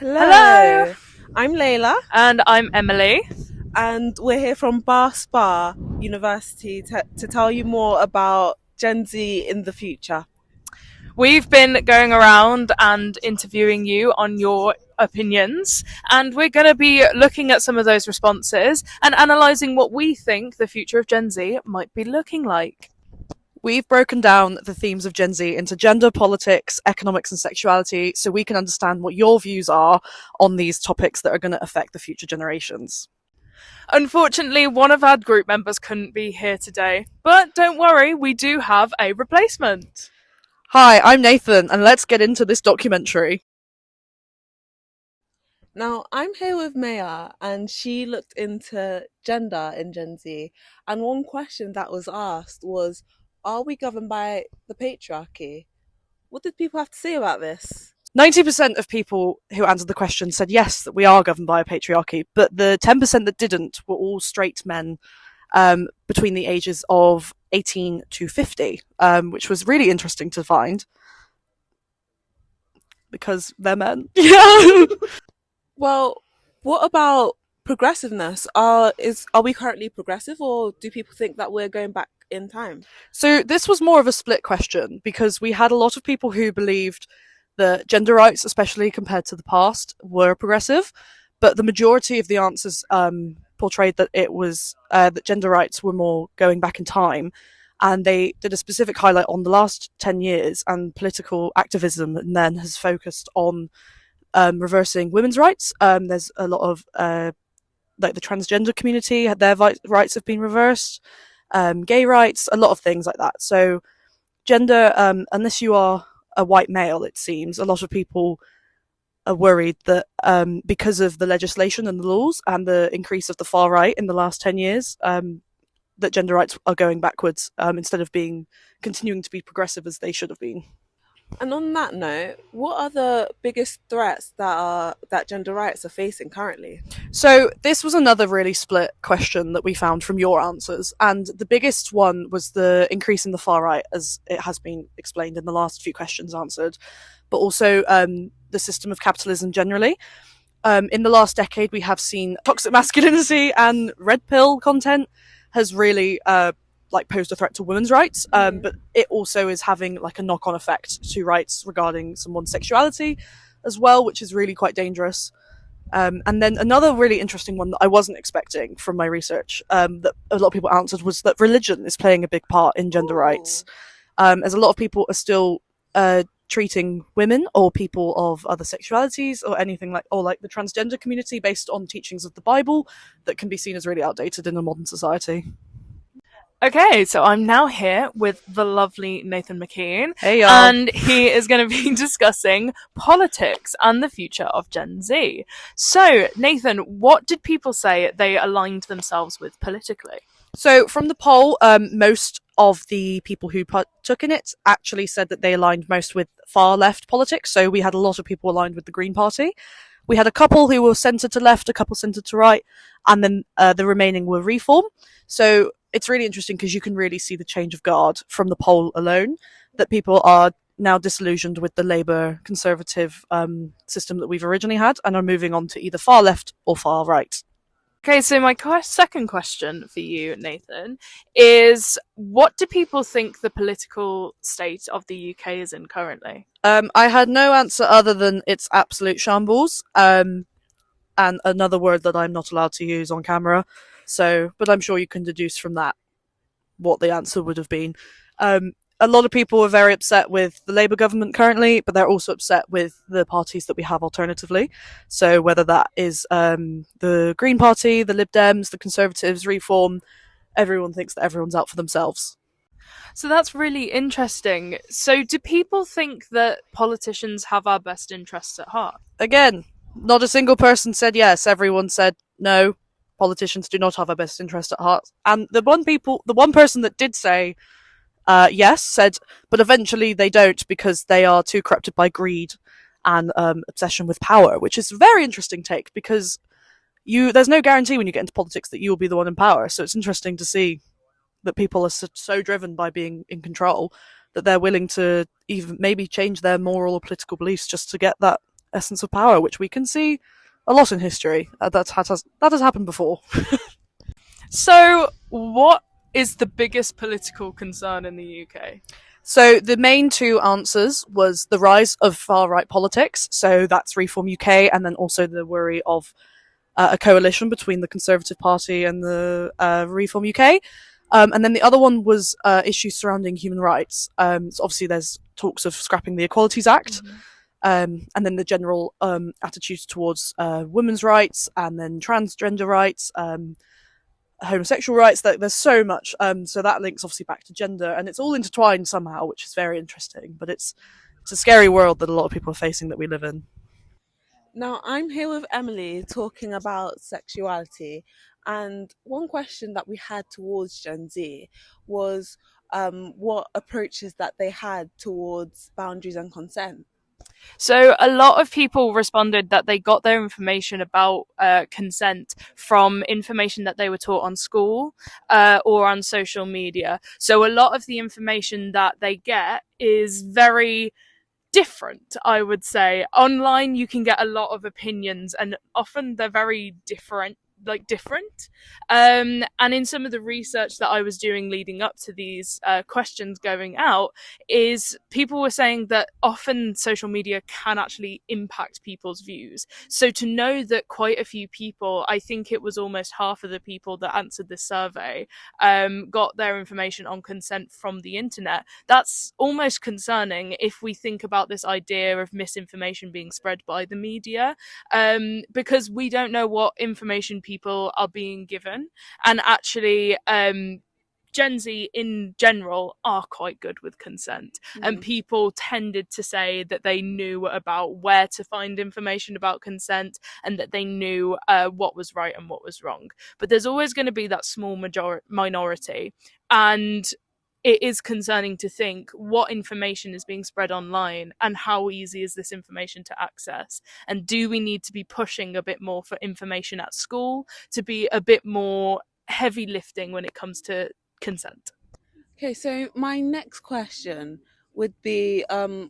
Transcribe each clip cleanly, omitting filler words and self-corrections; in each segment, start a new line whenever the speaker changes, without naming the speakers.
Hello,
Hello, I'm Layla,
and I'm Emily.
and we're here from Bar Spa University to tell you more about Gen Z in the future.
We've been going around and interviewing you on your opinions, and we're going to be looking at some of those responses and analysing what we think the future of Gen Z might be looking like.
We've broken down the themes of Gen Z into gender, politics, economics, and sexuality so we can understand what your views are on these topics that are going to affect the future generations.
Unfortunately, one of our group members couldn't be here today, but don't worry, we do have a replacement.
Hi, I'm Nathan, and let's get into this documentary.
Now, I'm here with Maya, and she looked into gender in Gen Z. And one question that was asked was, are we governed by the patriarchy? What did people have to say about this?
90% of people who answered the question said yes, that we are governed by a patriarchy, but the 10% that didn't were all straight men between the ages of 18 to 50, which was really interesting to find because they're men. Yeah.
Well, what about progressiveness? Are we currently progressive, or do people think that we're going back in time?
So this was more of a split question because we had a lot of people who believed that gender rights, especially compared to the past, were progressive, but the majority of the answers portrayed that it was that gender rights were more going back in time, and they did a specific highlight on the last 10 years and political activism, and then has focused on reversing women's rights. There's a lot of like the transgender community, their rights have been reversed, gay rights, a lot of things like that. So gender, unless you are a white male, it seems a lot of people are worried that because of the legislation and the laws and the increase of the far right in the last 10 years, that gender rights are going backwards instead of being continuing to be progressive as they should have been.
And on that note, what are the biggest threats that gender rights are facing currently?
So this was another really split question that we found from your answers, and the biggest one was the increase in the far right, as it has been explained in the last few questions answered, but also the system of capitalism generally. In the last decade, we have seen toxic masculinity and red pill content has really posed a threat to women's rights, but it also is having like a knock-on effect to rights regarding someone's sexuality as well, which is really quite dangerous. And then another really interesting one that I wasn't expecting from my research, that a lot of people answered, was that religion is playing a big part in gender rights, as a lot of people are still treating women or people of other sexualities or anything like the transgender community based on teachings of the Bible that can be seen as really outdated in a modern society.
Okay, so I'm now here with the lovely Nathan McKean,
Hey y'all.
and he is going to be discussing politics and the future of Gen Z. So, Nathan, what did people say they aligned themselves with politically?
So from the poll, most of the people who took in it actually said that they aligned most with far left politics. So we had a lot of people aligned with the Green Party. We had a couple who were centred to left, a couple centred to right, and then the remaining were Reform. So it's really interesting because you can really see the change of guard from the poll alone, that people are now disillusioned with the Labour Conservative system that we've originally had and are moving on to either far left or far right.
Okay, so my second question for you, Nathan, is what do people think the political state of the UK is in currently?
I had no answer other than it's absolute shambles, and another word that I'm not allowed to use on camera. So, but I'm sure you can deduce from that what the answer would have been. A lot of people are very upset with the Labour government currently, but they're also upset with the parties that we have alternatively. So whether that is the Green Party, the Lib Dems, the Conservatives, Reform, everyone thinks that everyone's out for themselves.
So that's really interesting. So, do people think that politicians have our best interests at heart?
Again, not a single person said yes. Everyone said no. Politicians do not have our best interest at heart. And the one person that did say yes, said, but eventually they don't because they are too corrupted by greed and obsession with power, which is a very interesting take because there's no guarantee when you get into politics that you will be the one in power. So it's interesting to see that people are so driven by being in control that they're willing to even maybe change their moral or political beliefs just to get that essence of power, which we can see a lot in history. That has happened before.
So, what is the biggest political concern in the UK?
So the main two answers was the rise of far-right politics, so that's Reform UK, and then also the worry of a coalition between the Conservative Party and the Reform UK. And then the other one was issues surrounding human rights. So obviously there's talks of scrapping the Equalities Act, and then the general attitudes towards women's rights, and then transgender rights, homosexual rights. There's so much. So that links obviously back to gender, and it's all intertwined somehow, which is very interesting. But it's a scary world that a lot of people are facing that we live in.
Now, I'm here with Emily talking about sexuality, and one question that we had towards Gen Z was what approaches that they had towards boundaries and consent.
So a lot of people responded that they got their information about consent from information that they were taught on school or on social media. So a lot of the information that they get is very different, I would say. Online you can get a lot of opinions, and often they're very different. And in some of the research that I was doing leading up to these questions going out, is people were saying that often social media can actually impact people's views. So to know that quite a few people, I think it was almost half of the people that answered this survey, got their information on consent from the internet, that's almost concerning if we think about this idea of misinformation being spread by the media, because we don't know what information people are being given. And actually Gen Z in general are quite good with consent, and people tended to say that they knew about where to find information about consent, and that they knew what was right and what was wrong. But there's always going to be that small minority, and it is concerning to think what information is being spread online and how easy is this information to access, and do we need to be pushing a bit more for information at school to be a bit more heavy lifting when it comes to consent.
Okay, so my next question would be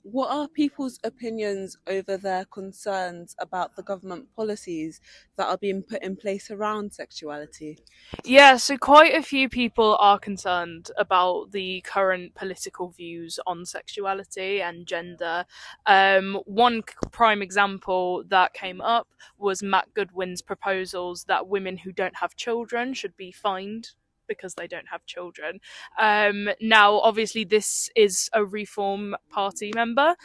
what are people's opinions over their concerns about the government policies that are being put in place around sexuality?
Yeah, so quite a few people are concerned about the current political views on sexuality and gender. One prime example that came up was Matt Goodwin's proposals that women who don't have children should be fined because they don't have children. Now, obviously, this is a Reform Party member,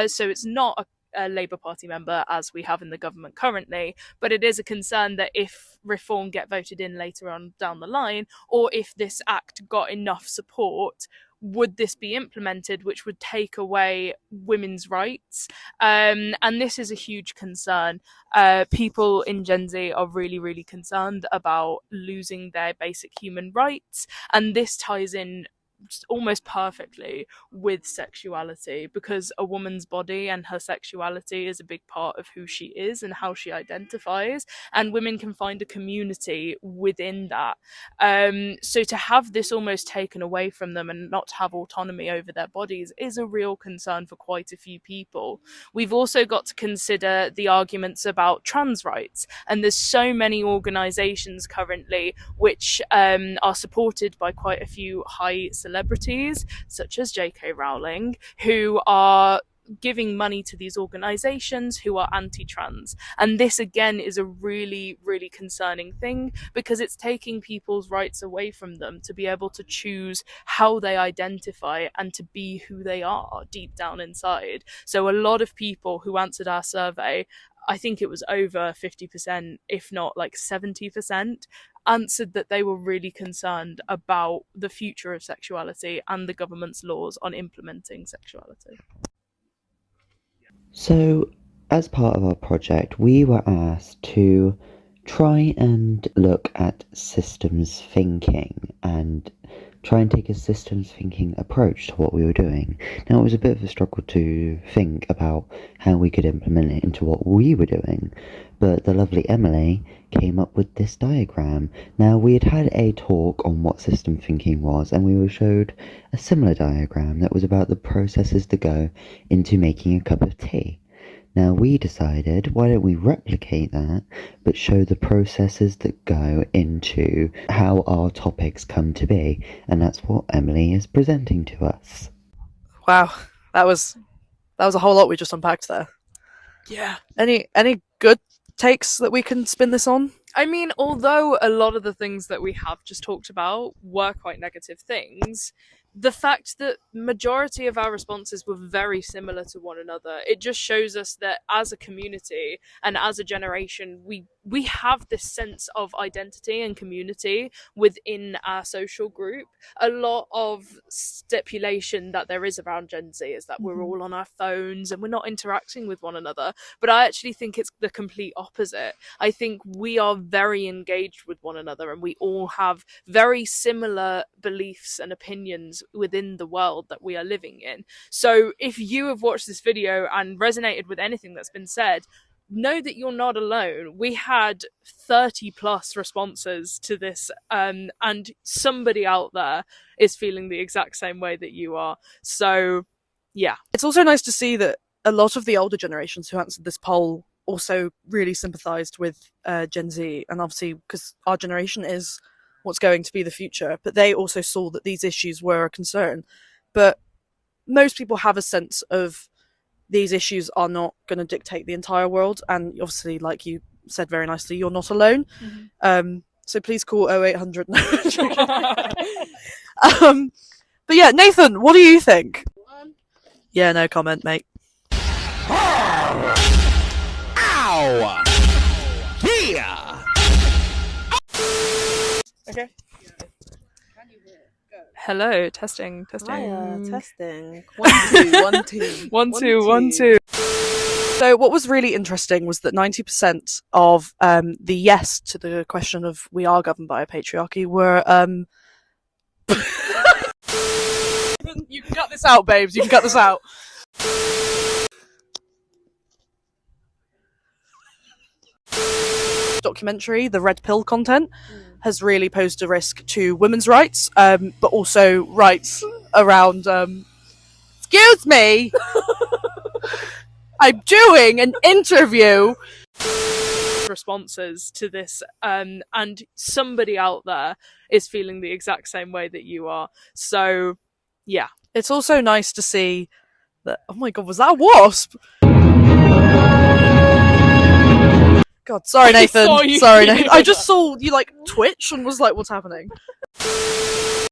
so it's not a Labour Party member as we have in the government currently, but it is a concern that if Reform get voted in later on down the line, or if this act got enough support, would this be implemented, which would take away women's rights? And this is a huge concern. People in Gen Z are really, really concerned about losing their basic human rights, and this ties in almost perfectly with sexuality, because a woman's body and her sexuality is a big part of who she is and how she identifies, and women can find a community within that. So to have this almost taken away from them and not have autonomy over their bodies is a real concern for quite a few people. We've also got to consider the arguments about trans rights, and there's so many organisations currently which are supported by quite a few high celebrities, such as J.K. Rowling, who are giving money to these organisations who are anti-trans. And this again is a really, really concerning thing, because it's taking people's rights away from them to be able to choose how they identify and to be who they are deep down inside. So a lot of people who answered our survey, I think it was over 50%, if not like 70%, answered that they were really concerned about the future of sexuality and the government's laws on implementing sexuality.
So, as part of our project, we were asked to try and look at systems thinking and try and take a systems thinking approach to what we were doing. Now, it was a bit of a struggle to think about how we could implement it into what we were doing, but the lovely Emily came up with this diagram. Now, we had a talk on what system thinking was, and we were showed a similar diagram that was about the processes to go into making a cup of tea. Now we decided, why don't we replicate that, but show the processes that go into how our topics come to be, and that's what Emily is presenting to us.
Wow, that was a whole lot we just unpacked there.
Yeah.
Any good takes that we can spin this on?
I mean, although a lot of the things that we have just talked about were quite negative things, the fact that majority of our responses were very similar to one another, it just shows us that as a community and as a generation, we have this sense of identity and community within our social group. A lot of stipulation that there is around Gen Z is that we're all on our phones and we're not interacting with one another. But I actually think it's the complete opposite. I think we are very engaged with one another and we all have very similar beliefs and opinions within the world that we are living in. So if you have watched this video and resonated with anything that's been said, know that you're not alone. We had 30 plus responses to this, and somebody out there is feeling the exact same way that you are. So yeah,
it's also nice to see that a lot of the older generations who answered this poll also really sympathized with Gen Z, and obviously because our generation is what's going to be the future, but they also saw that these issues were a concern. But most people have a sense of these issues are not going to dictate the entire world, and obviously, like you said very nicely, you're not alone. So please call 0800. But yeah, Nathan, what do you think? Yeah, no comment, mate.
Ow! Yeah!
okay. Hello, testing.
Hiya, testing. 1 2 1 2
1 2 1 2.
So what was really interesting was that 90% of the yes to the question of we are governed by a patriarchy were you can cut this out, babes, you can cut this out. Documentary, the red pill content, has really posed a risk to women's rights, but also rights around excuse me, I'm doing an interview. Responses to this, and somebody out there is feeling the exact same way that you are. So yeah, it's also nice to see that. Oh my god, was that a wasp? God, sorry Nathan. Sorry Nathan. I just saw you like twitch and was like, what's happening?